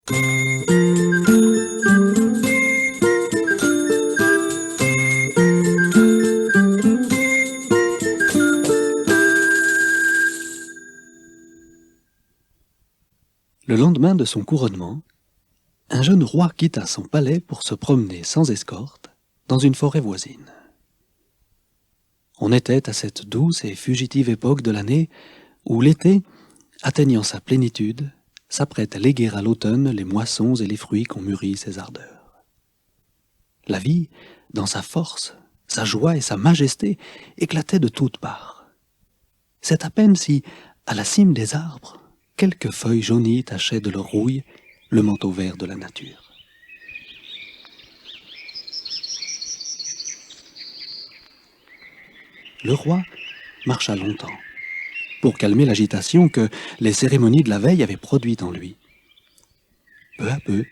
Le lendemain de son couronnement, un jeune roi quitta son palais pour se promener sans escorte dans une forêt voisine. On était à cette douce et fugitive époque de l'année où l'été, atteignant sa plénitude, s'apprête à léguer à l'automne les moissons et les fruits qu'ont mûri ses ardeurs. La vie, dans sa force, sa joie et sa majesté, éclataient de toutes parts. C'est à peine si, à la cime des arbres, quelques feuilles jaunies tachaient de leur rouille le manteau vert de la nature. Le roi marcha longtemps pour calmer l'agitation que les cérémonies de la veille avaient produite en lui. Peu à peu,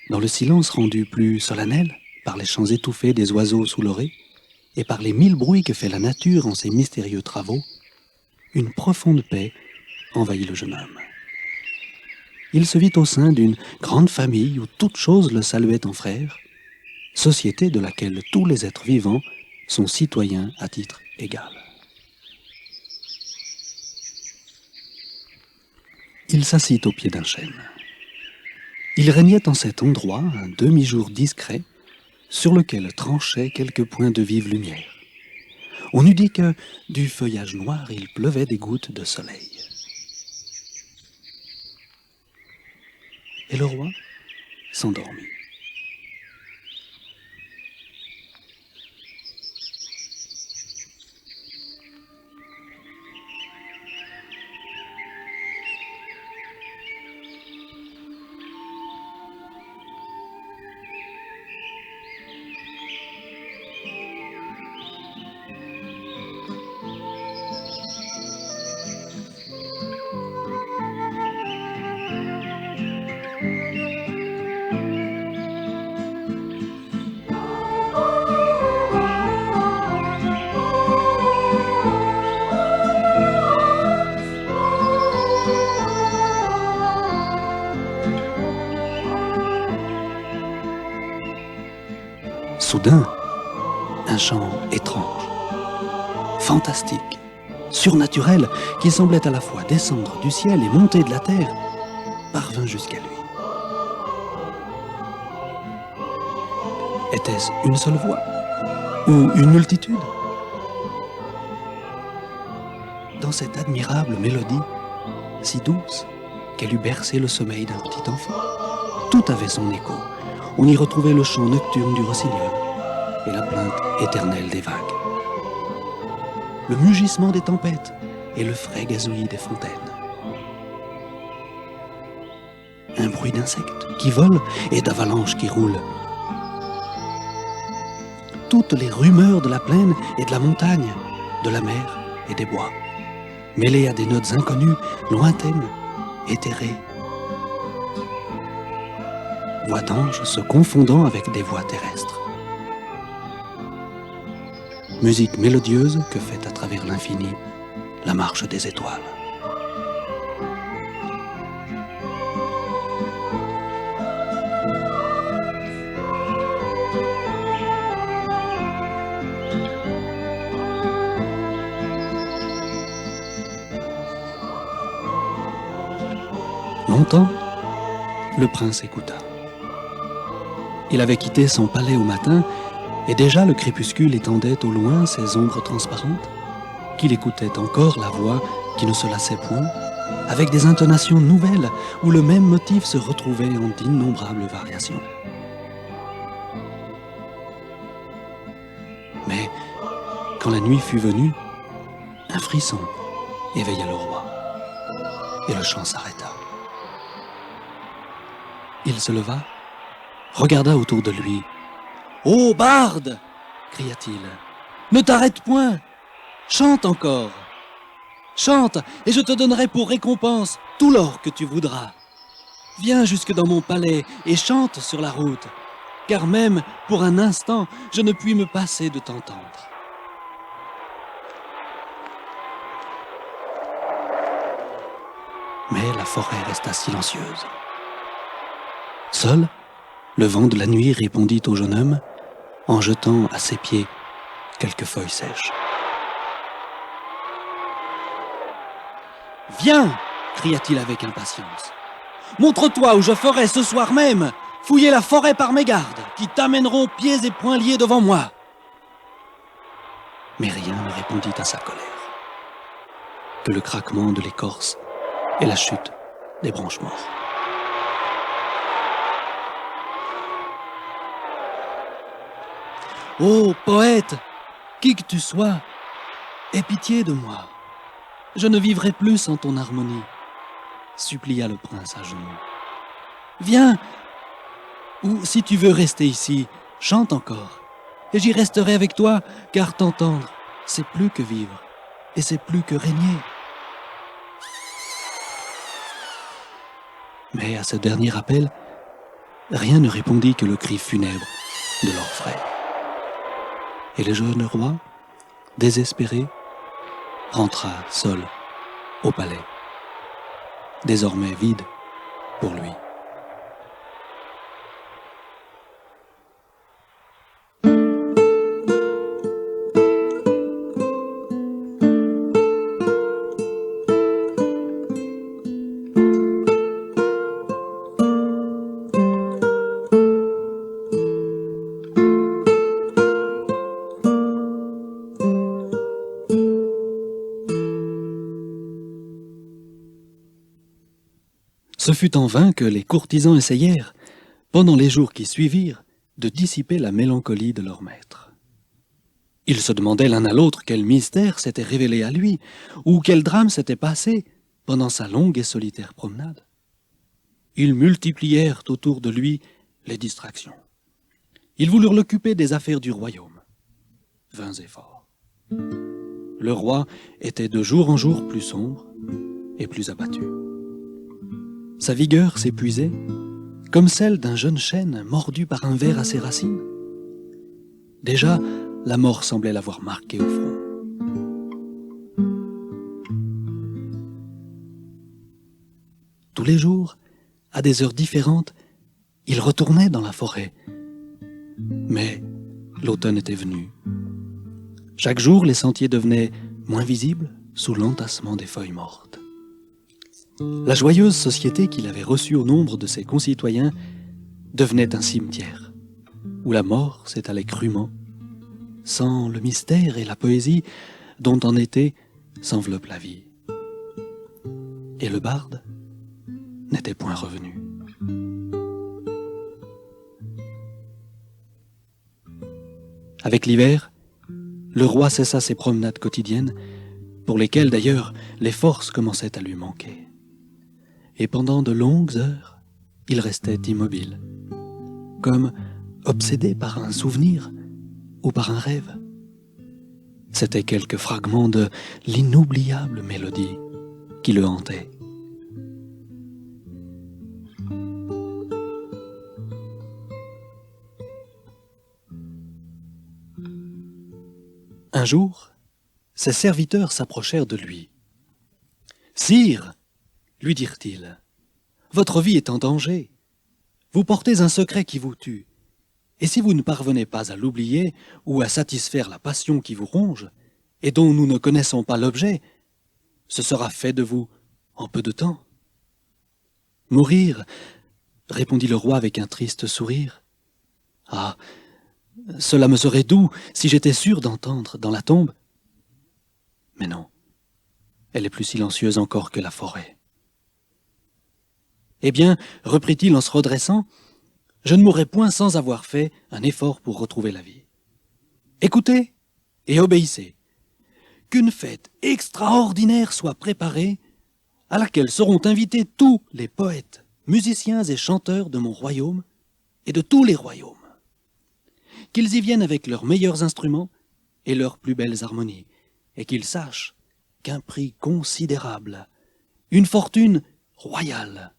dans le silence rendu plus solennel par les chants étouffés des oiseaux sous l'orée et par les 1000 bruits que fait la nature en ses mystérieux travaux, une profonde paix envahit le jeune homme. Il se vit au sein d'une grande famille où toutes choses le saluaient en frère, société de laquelle tous les êtres vivants sont citoyens à titre égal. Il s'assit au pied d'un chêne. Il régnait en cet endroit un demi-jour discret sur lequel tranchaient quelques points de vive lumière. On eût dit que, du feuillage noir, il pleuvait des gouttes de soleil. Et le roi s'endormit. Soudain, un chant étrange, fantastique, surnaturel, qui semblait à la fois descendre du ciel et monter de la terre, parvint jusqu'à lui. Était-ce une seule voix ou une multitude? Dans cette admirable mélodie, si douce qu'elle eût bercé le sommeil d'un petit enfant, tout avait son écho. On y retrouvait le chant nocturne du rossignol et la plainte éternelle des vagues, le mugissement des tempêtes et le frais gazouillis des fontaines. Un bruit d'insectes qui volent et d'avalanches qui roulent. Toutes les rumeurs de la plaine et de la montagne, de la mer et des bois, mêlées à des notes inconnues, lointaines, éthérées. Voix d'anges se confondant avec des voix terrestres. Musique mélodieuse que fait à travers l'infini la marche des étoiles. Longtemps, le prince écouta. Il avait quitté son palais au matin, et déjà le crépuscule étendait au loin ses ombres transparentes, qu'il écoutait encore la voix qui ne se lassait point, avec des intonations nouvelles où le même motif se retrouvait en d'innombrables variations. Mais quand la nuit fut venue, un frisson éveilla le roi, et le chant s'arrêta. Il se leva, regarda autour de lui. « Ô barde !» cria-t-il. « Ne t'arrête point! Chante encore! Chante, et je te donnerai pour récompense tout l'or que tu voudras. Viens jusque dans mon palais et chante sur la route, car même pour un instant, je ne puis me passer de t'entendre. » Mais la forêt resta silencieuse. Seul, le vent de la nuit répondit au jeune homme en jetant à ses pieds quelques feuilles sèches. « Viens !» cria-t-il avec impatience. « Montre-toi ou je ferai ce soir même fouiller la forêt par mes gardes, qui t'amèneront pieds et poings liés devant moi. » Mais rien ne répondit à sa colère, que le craquement de l'écorce et la chute des branches mortes. « Ô poète, qui que tu sois, aie pitié de moi. Je ne vivrai plus sans ton harmonie, » supplia le prince à genoux. « Viens, ou si tu veux rester ici, chante encore, et j'y resterai avec toi, car t'entendre, c'est plus que vivre, et c'est plus que régner. » Mais à ce dernier appel, rien ne répondit que le cri funèbre de l'orfraie. Et le jeune roi, désespéré, rentra seul au palais, désormais vide pour lui. Ce fut en vain que les courtisans essayèrent, pendant les jours qui suivirent, de dissiper la mélancolie de leur maître. Ils se demandaient l'un à l'autre quel mystère s'était révélé à lui, ou quel drame s'était passé pendant sa longue et solitaire promenade. Ils multiplièrent autour de lui les distractions. Ils voulurent l'occuper des affaires du royaume, vains efforts. Le roi était de jour en jour plus sombre et plus abattu. Sa vigueur s'épuisait, comme celle d'un jeune chêne mordu par un ver à ses racines. Déjà, la mort semblait l'avoir marqué au front. Tous les jours, à des heures différentes, il retournait dans la forêt. Mais l'automne était venu. Chaque jour, les sentiers devenaient moins visibles sous l'entassement des feuilles mortes. La joyeuse société qu'il avait reçue au nombre de ses concitoyens devenait un cimetière, où la mort s'étalait crûment, sans le mystère et la poésie dont en été s'enveloppe la vie. Et le barde n'était point revenu. Avec l'hiver, le roi cessa ses promenades quotidiennes, pour lesquelles d'ailleurs les forces commençaient à lui manquer. Et pendant de longues heures, il restait immobile, comme obsédé par un souvenir ou par un rêve. C'était quelque fragment de l'inoubliable mélodie qui le hantait. Un jour, ses serviteurs s'approchèrent de lui. « Sire, lui dirent-ils, votre vie est en danger. Vous portez un secret qui vous tue. Et si vous ne parvenez pas à l'oublier ou à satisfaire la passion qui vous ronge, et dont nous ne connaissons pas l'objet, ce sera fait de vous en peu de temps. » « Mourir, répondit le roi avec un triste sourire. « Ah, cela me serait doux si j'étais sûr d'entendre dans la tombe. Mais non, elle est plus silencieuse encore que la forêt. » « Eh bien, reprit-il en se redressant, je ne mourrai point sans avoir fait un effort pour retrouver la vie. Écoutez et obéissez. Qu'une fête extraordinaire soit préparée, à laquelle seront invités tous les poètes, musiciens et chanteurs de mon royaume et de tous les royaumes. Qu'ils y viennent avec leurs meilleurs instruments et leurs plus belles harmonies, et qu'ils sachent qu'un prix considérable, une fortune royale,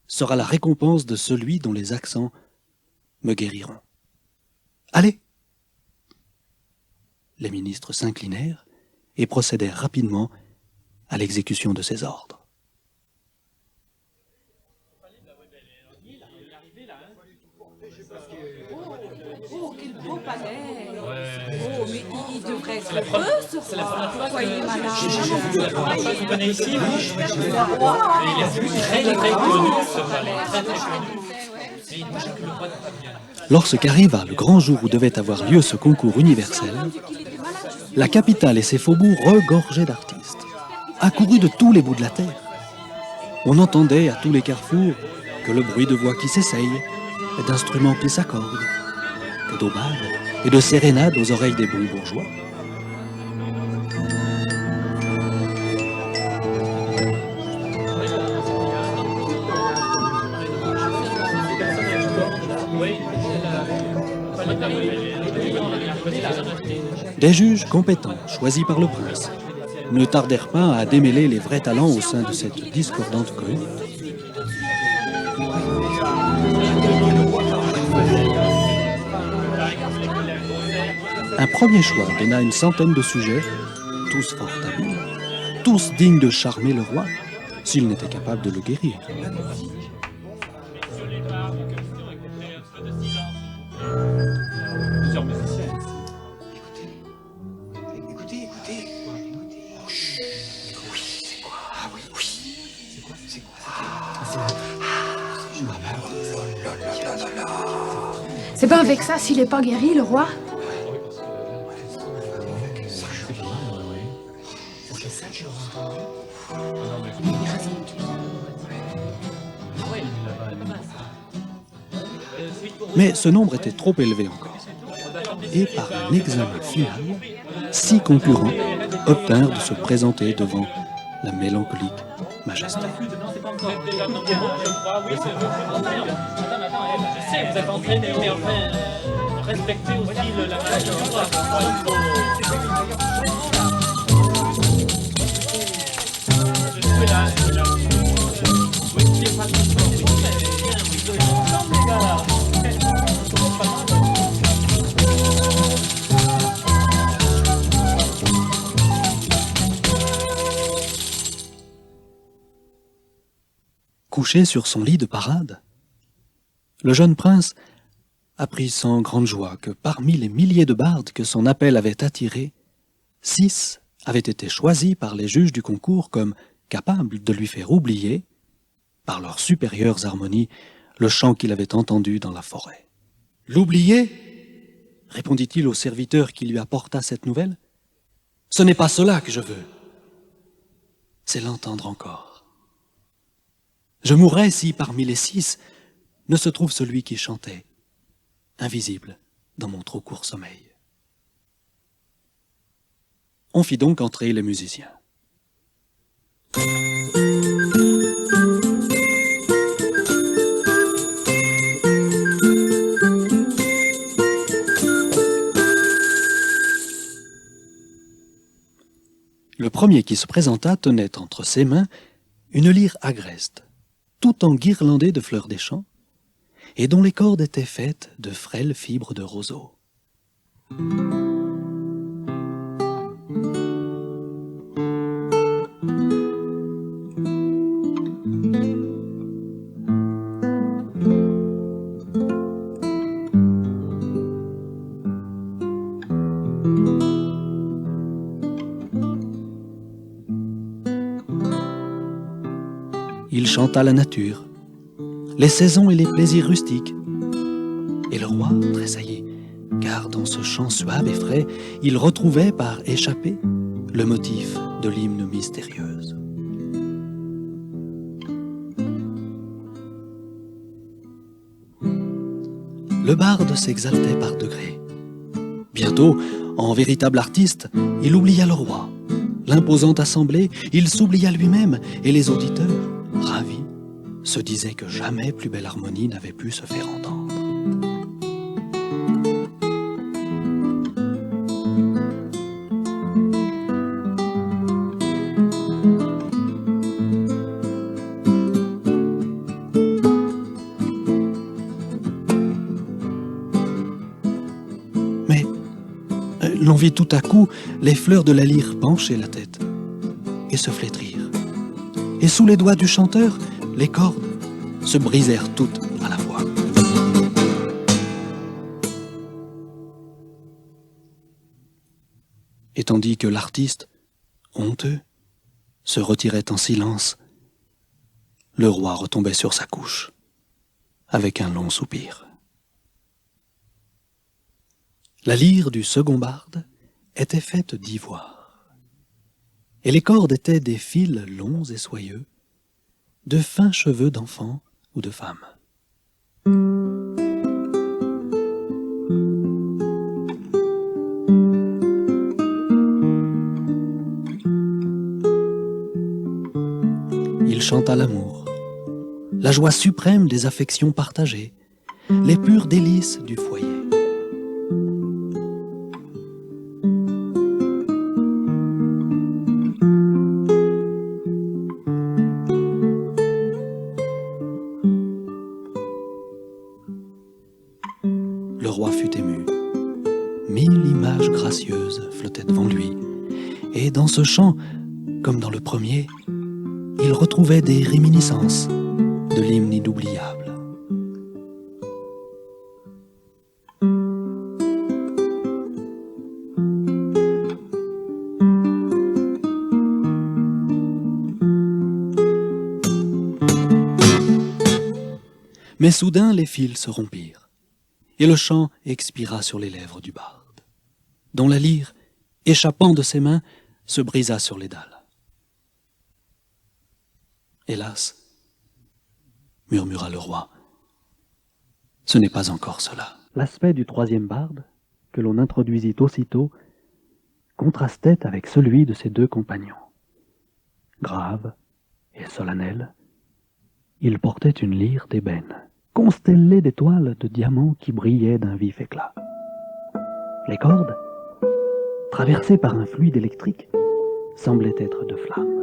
sera la récompense de celui dont les accents me guériront. Allez !» Les ministres s'inclinèrent et procédèrent rapidement à l'exécution de ses ordres. Oh, quel beau palais! Oh, mais il devrait être heureux, ce roi. Pourquoi il est malade? Vous connaissez ici, il est très très connu, ce palais, très très connu. Et il bouge que le roi n'a pas bien. Lorsqu'arriva le grand jour où devait avoir lieu ce concours universel, la capitale et ses faubourgs regorgeaient d'artistes, accourus de tous les bouts de la terre. On entendait à tous les carrefours que le bruit de voix qui s'essayent et d'instruments qui s'accordent, que d'aubades et de sérénades aux oreilles des bons bourgeois. Des juges compétents, choisis par le prince, ne tardèrent pas à démêler les vrais talents au sein de cette discordante cohue. Un premier choix donna une centaine de sujets, tous fort habiles, tous dignes de charmer le roi, s'il n'était capable de le guérir. C'est pas avec ça s'il est pas guéri, le roi? Mais ce nombre était trop élevé encore. Et par un examen final, 6 concurrents obtinrent de se présenter devant la mélancolique majesté. Vous êtes entraîné, mais enfin, respectez aussi la magie du roi. Couché sur son lit de parade, le jeune prince apprit sans grande joie que parmi les milliers de bardes que son appel avait attirés, 6 avaient été choisis par les juges du concours comme capables de lui faire oublier, par leurs supérieures harmonies, le chant qu'il avait entendu dans la forêt. « L'oublier » répondit-il au serviteur qui lui apporta cette nouvelle. « Ce n'est pas cela que je veux. C'est l'entendre encore. Je mourrais si, parmi les 6, ne se trouve celui qui chantait, invisible dans mon trop court sommeil. » On fit donc entrer les musiciens. Le premier qui se présenta tenait entre ses mains une lyre agreste, tout enguirlandée de fleurs des champs, et dont les cordes étaient faites de frêles fibres de roseau. Il chanta la nature, les saisons et les plaisirs rustiques. Et le roi tressaillit, car dans ce chant suave et frais, il retrouvait par échappée le motif de l'hymne mystérieuse. Le barde s'exaltait par degrés. Bientôt, en véritable artiste, il oublia le roi. L'imposante assemblée, il s'oublia lui-même, et les auditeurs, ravis, se disaient que jamais plus belle harmonie n'avait pu se faire entendre. Mais l'on vit tout à coup les fleurs de la lyre pencher la tête et se flétrir. Et sous les doigts du chanteur, les cordes se brisèrent toutes à la fois. Et tandis que l'artiste, honteux, se retirait en silence, le roi retombait sur sa couche, avec un long soupir. La lyre du second barde était faite d'ivoire, et les cordes étaient des fils longs et soyeux, de fins cheveux d'enfant ou de femme. Il chanta l'amour, la joie suprême des affections partagées, les pures délices du foyer. Le roi fut ému. 1000 images gracieuses flottaient devant lui, et dans ce chant, comme dans le premier, il retrouvait des réminiscences de l'hymne inoubliable. Mais soudain les fils se rompirent, et le chant expira sur les lèvres du barde, dont la lyre, échappant de ses mains, se brisa sur les dalles. Hélas, murmura le roi, ce n'est pas encore cela. L'aspect du troisième barde, que l'on introduisit aussitôt, contrastait avec celui de ses deux compagnons. Grave et solennel, il portait une lyre d'ébène, constellée d'étoiles de diamants qui brillaient d'un vif éclat. Les cordes, traversées par un fluide électrique, semblaient être de flammes.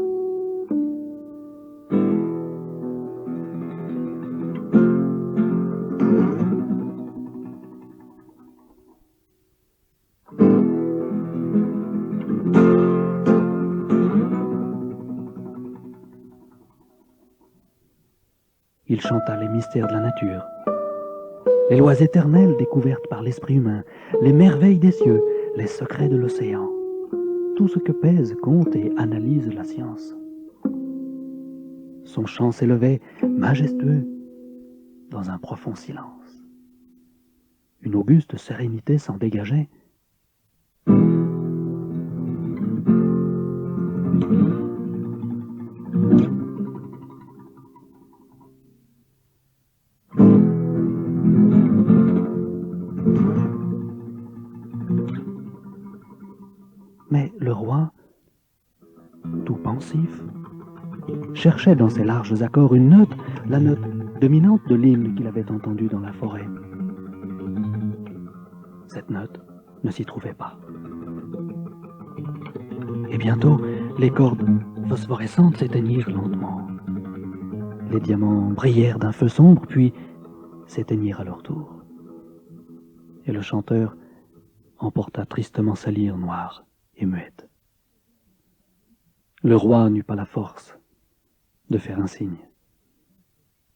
Il chanta les mystères de la nature, les lois éternelles découvertes par l'esprit humain, les merveilles des cieux, les secrets de l'océan, tout ce que pèse, compte et analyse la science. Son chant s'élevait majestueux dans un profond silence. Une auguste sérénité s'en dégageait. Mais le roi, tout pensif, cherchait dans ses larges accords une note, la note dominante de l'hymne qu'il avait entendu dans la forêt. Cette note ne s'y trouvait pas. Et bientôt, les cordes phosphorescentes s'éteignirent lentement. Les diamants brillèrent d'un feu sombre, puis s'éteignirent à leur tour. Et le chanteur emporta tristement sa lyre noire et muette. Le roi n'eut pas la force de faire un signe.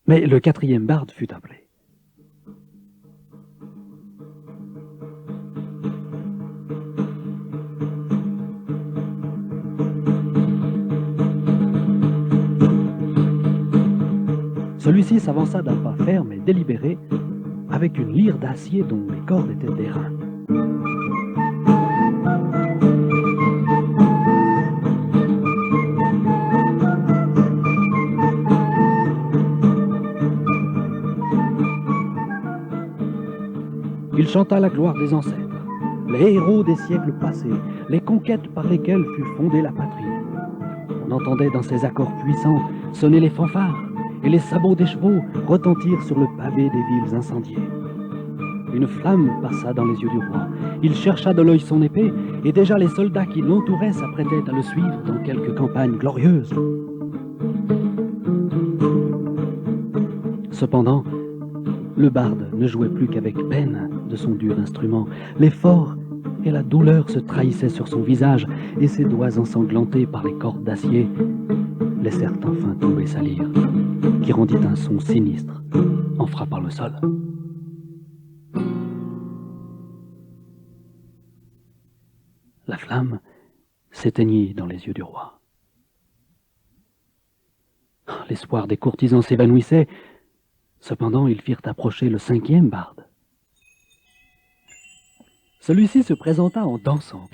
Mais le quatrième barde fut appelé. Celui-ci s'avança d'un pas ferme et délibéré, avec une lyre d'acier dont les cordes étaient d'airain. Il chanta la gloire des ancêtres, les héros des siècles passés, les conquêtes par lesquelles fut fondée la patrie. On entendait dans ces accords puissants sonner les fanfares, et les sabots des chevaux retentirent sur le pavé des villes incendiées. Une flamme passa dans les yeux du roi. Il chercha de l'œil son épée, et déjà les soldats qui l'entouraient s'apprêtaient à le suivre dans quelque campagne glorieuse. Cependant, le barde ne jouait plus qu'avec peine de son dur instrument. L'effort et la douleur se trahissaient sur son visage, et ses doigts ensanglantés par les cordes d'acier laissèrent enfin tomber sa lyre, qui rendit un son sinistre en frappant le sol. La flamme s'éteignit dans les yeux du roi. L'espoir des courtisans s'évanouissait. Cependant, ils firent approcher le 5e barde. Celui-ci se présenta en dansant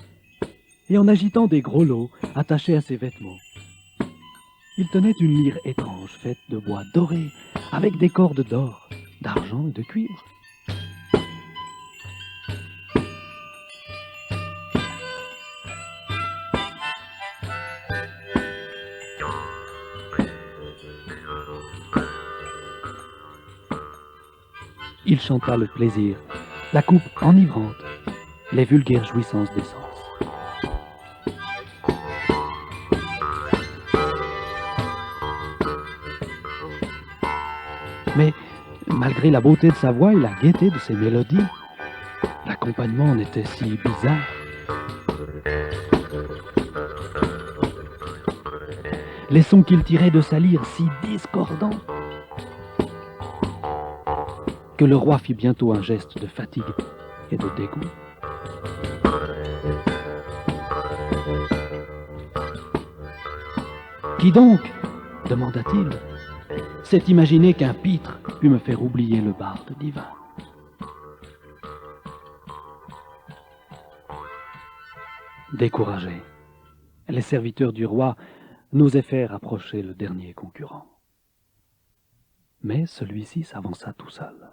et en agitant des grelots attachés à ses vêtements. Il tenait une lyre étrange faite de bois doré avec des cordes d'or, d'argent et de cuivre. Il chanta le plaisir, la coupe enivrante, les vulgaires jouissances des sens. Mais, malgré la beauté de sa voix et la gaieté de ses mélodies, l'accompagnement en était si bizarre. Les sons qu'il tirait de sa lyre si discordants, que le roi fit bientôt un geste de fatigue et de dégoût. Qui donc, demanda-t-il, s'est imaginé qu'un pitre pût me faire oublier le barde divin? Découragés, les serviteurs du roi n'osaient faire approcher le dernier concurrent. Mais celui-ci s'avança tout seul.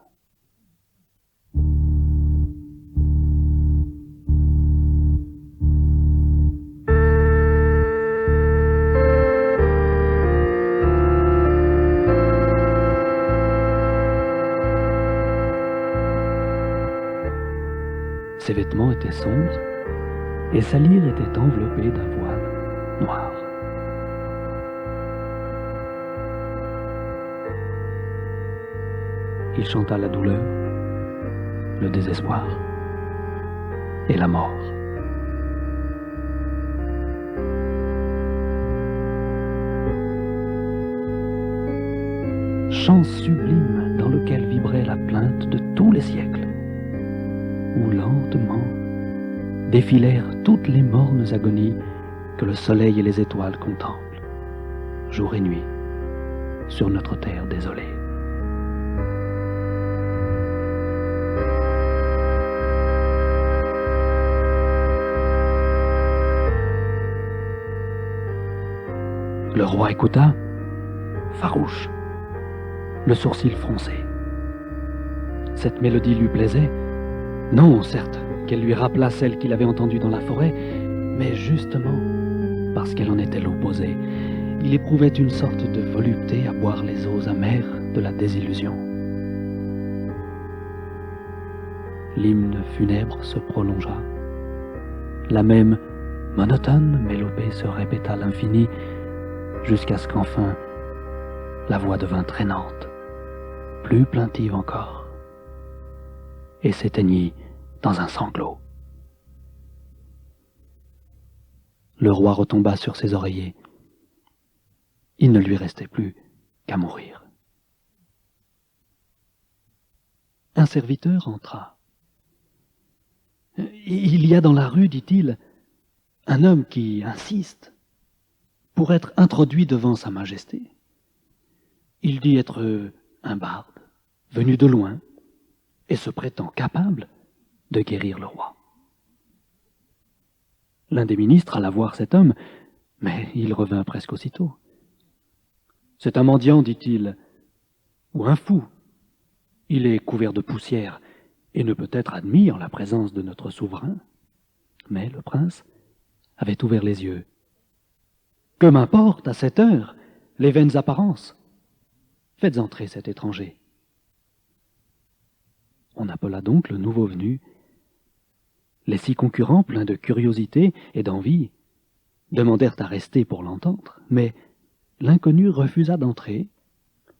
Ses vêtements étaient sombres et sa lyre était enveloppée d'un voile noir. Il chanta la douleur, le désespoir et la mort. Chant sublime dans lequel vibrait la plainte de tous les siècles, où lentement défilèrent toutes les mornes agonies que le soleil et les étoiles contemplent, jour et nuit, sur notre terre désolée. Le roi écouta, farouche, le sourcil froncé. Cette mélodie lui plaisait. Non, certes, qu'elle lui rappelât celle qu'il avait entendue dans la forêt, mais justement, parce qu'elle en était l'opposé, il éprouvait une sorte de volupté à boire les eaux amères de la désillusion. L'hymne funèbre se prolongea. La même monotone mélopée se répéta à l'infini, jusqu'à ce qu'enfin la voix devint traînante, plus plaintive encore, et s'éteignit dans un sanglot. Le roi retomba sur ses oreillers. Il ne lui restait plus qu'à mourir. Un serviteur entra. « Il y a dans la rue, dit-il, un homme qui insiste pour être introduit devant sa majesté. Il dit être un barde, venu de loin, et se prétend capable de guérir le roi. » L'un des ministres alla voir cet homme, mais il revint presque aussitôt. « C'est un mendiant, dit-il, ou un fou. Il est couvert de poussière et ne peut être admis en la présence de notre souverain. » Mais le prince avait ouvert les yeux. « Que m'importe, à cette heure, les vaines apparences? Faites entrer cet étranger. » On appela donc le nouveau venu. Les 6 concurrents, pleins de curiosité et d'envie, demandèrent à rester pour l'entendre, mais l'inconnu refusa d'entrer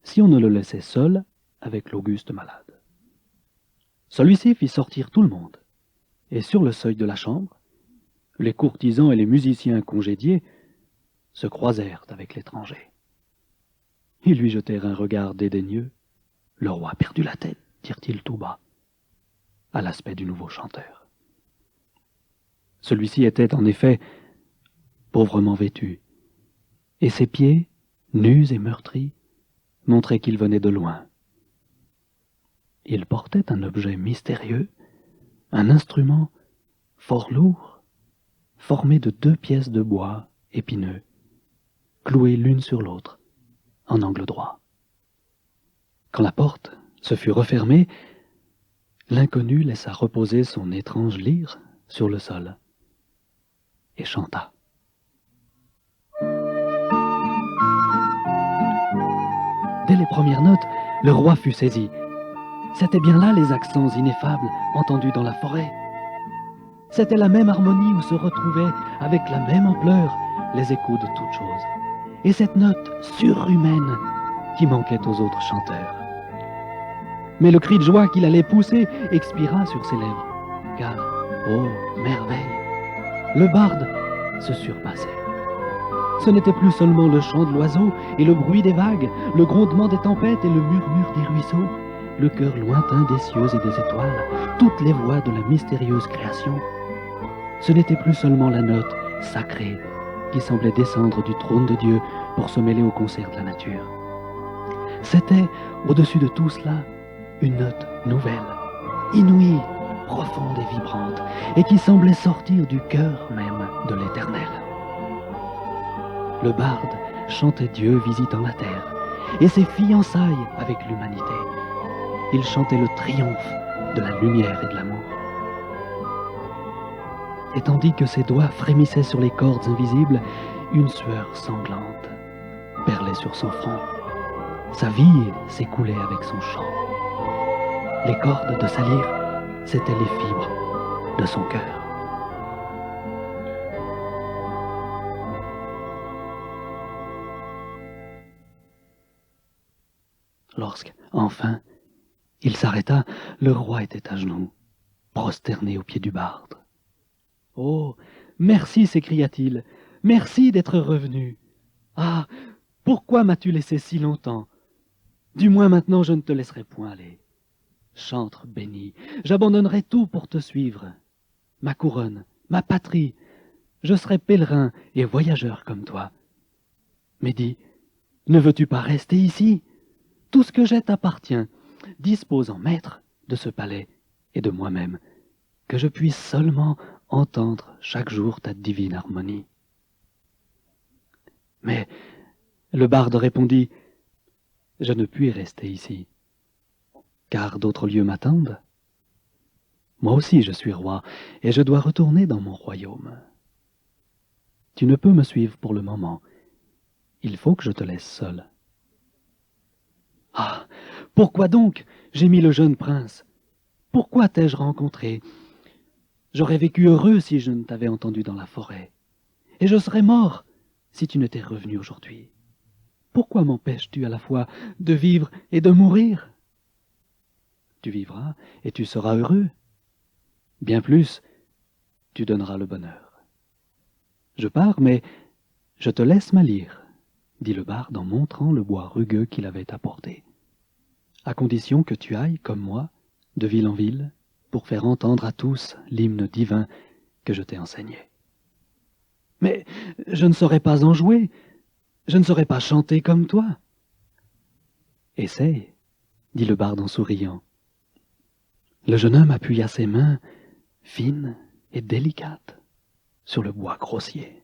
si on ne le laissait seul avec l'auguste malade. Celui-ci fit sortir tout le monde, et sur le seuil de la chambre, les courtisans et les musiciens congédiés se croisèrent avec l'étranger. Ils lui jetèrent un regard dédaigneux. Le roi perdit la tête, dirent-ils tout bas, à l'aspect du nouveau chanteur. Celui-ci était en effet pauvrement vêtu, et ses pieds, nus et meurtris, montraient qu'il venait de loin. Il portait un objet mystérieux, un instrument fort lourd, formé de 2 pièces de bois épineux, clouées l'une sur l'autre, en angle droit. Quand la porte se fut refermée, l'inconnu laissa reposer son étrange lyre sur le sol et chanta. Dès les premières notes, le roi fut saisi. C'étaient bien là les accents ineffables entendus dans la forêt. C'était la même harmonie où se retrouvaient, avec la même ampleur, les échos de toutes choses. Et cette note surhumaine qui manquait aux autres chanteurs. Mais le cri de joie qu'il allait pousser expira sur ses lèvres, car, oh merveille, le barde se surpassait. Ce n'était plus seulement le chant de l'oiseau et le bruit des vagues, le grondement des tempêtes et le murmure des ruisseaux, le chœur lointain des cieux et des étoiles, toutes les voix de la mystérieuse création. Ce n'était plus seulement la note sacrée qui semblait descendre du trône de Dieu pour se mêler au concert de la nature. C'était, au-dessus de tout cela, une note nouvelle, inouïe, profonde et vibrante, et qui semblait sortir du cœur même de l'Éternel. Le barde chantait Dieu visitant la terre, et ses fiançailles avec l'humanité. Il chantait le triomphe de la lumière et de l'amour. Et tandis que ses doigts frémissaient sur les cordes invisibles, une sueur sanglante perlait sur son front. Sa vie s'écoulait avec son chant. Les cordes de sa lyre, c'étaient les fibres de son cœur. Lorsque, enfin, il s'arrêta, le roi était à genoux, prosterné aux pieds du barde. « Oh, merci » s'écria-t-il, « merci d'être revenu. Ah, pourquoi m'as-tu laissé si longtemps? Du moins maintenant je ne te laisserai point aller. Chantre béni, j'abandonnerai tout pour te suivre. Ma couronne, ma patrie, je serai pèlerin et voyageur comme toi. Mais dis, ne veux-tu pas rester ici? Tout ce que j'ai t'appartient. Dispose en maître de ce palais et de moi-même, que je puisse seulement entendre chaque jour ta divine harmonie. » Mais le barde répondit, « Je ne puis rester ici, car d'autres lieux m'attendent. Moi aussi je suis roi, et je dois retourner dans mon royaume. Tu ne peux me suivre pour le moment, il faut que je te laisse seul. » « Ah, pourquoi donc gémit le jeune prince. Pourquoi t'ai-je rencontré? J'aurais vécu heureux si je ne t'avais entendu dans la forêt. Et je serais mort si tu n'étais revenu aujourd'hui. Pourquoi m'empêches-tu à la fois de vivre et de mourir? Tu vivras et tu seras heureux. Bien plus, tu donneras le bonheur. Je pars, mais je te laisse ma lyre, dit le barde en montrant le bois rugueux qu'il avait apporté, à condition que tu ailles, comme moi, de ville en ville, pour faire entendre à tous l'hymne divin que je t'ai enseigné. Mais je ne saurais pas en jouer, je ne saurais pas chanter comme toi. Essaye, dit le barde en souriant. Le jeune homme appuya ses mains, fines et délicates, sur le bois grossier.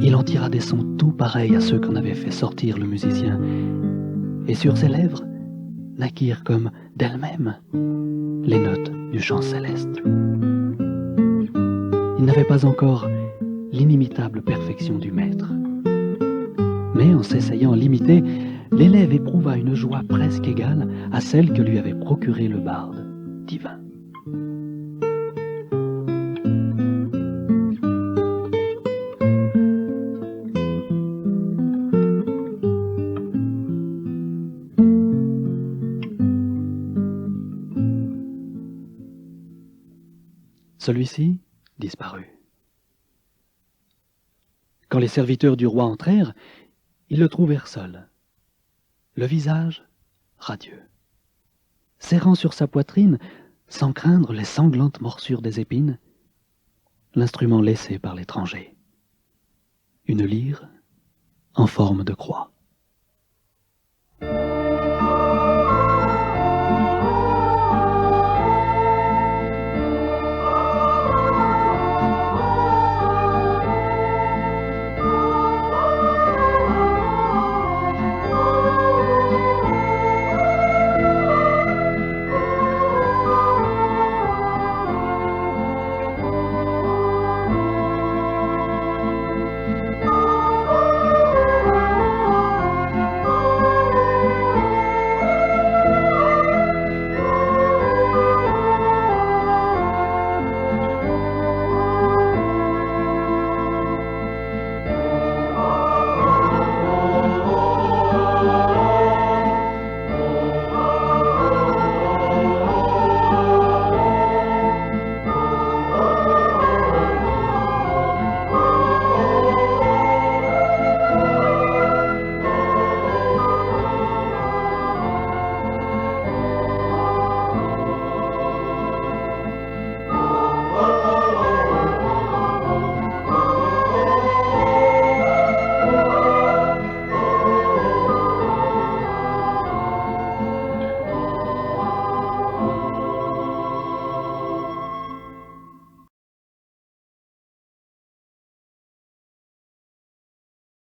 Il en tira des sons tout pareils à ceux qu'en avait fait sortir le musicien, et sur ses lèvres naquirent comme d'elles-mêmes les notes du chant céleste. Il n'avait pas encore l'inimitable perfection du maître, mais en s'essayant à l'imiter, l'élève éprouva une joie presque égale à celle que lui avait procurée le barde divin. Celui-ci disparut. Quand les serviteurs du roi entrèrent, ils le trouvèrent seul, le visage radieux, serrant sur sa poitrine, sans craindre les sanglantes morsures des épines, l'instrument laissé par l'étranger, une lyre en forme de croix.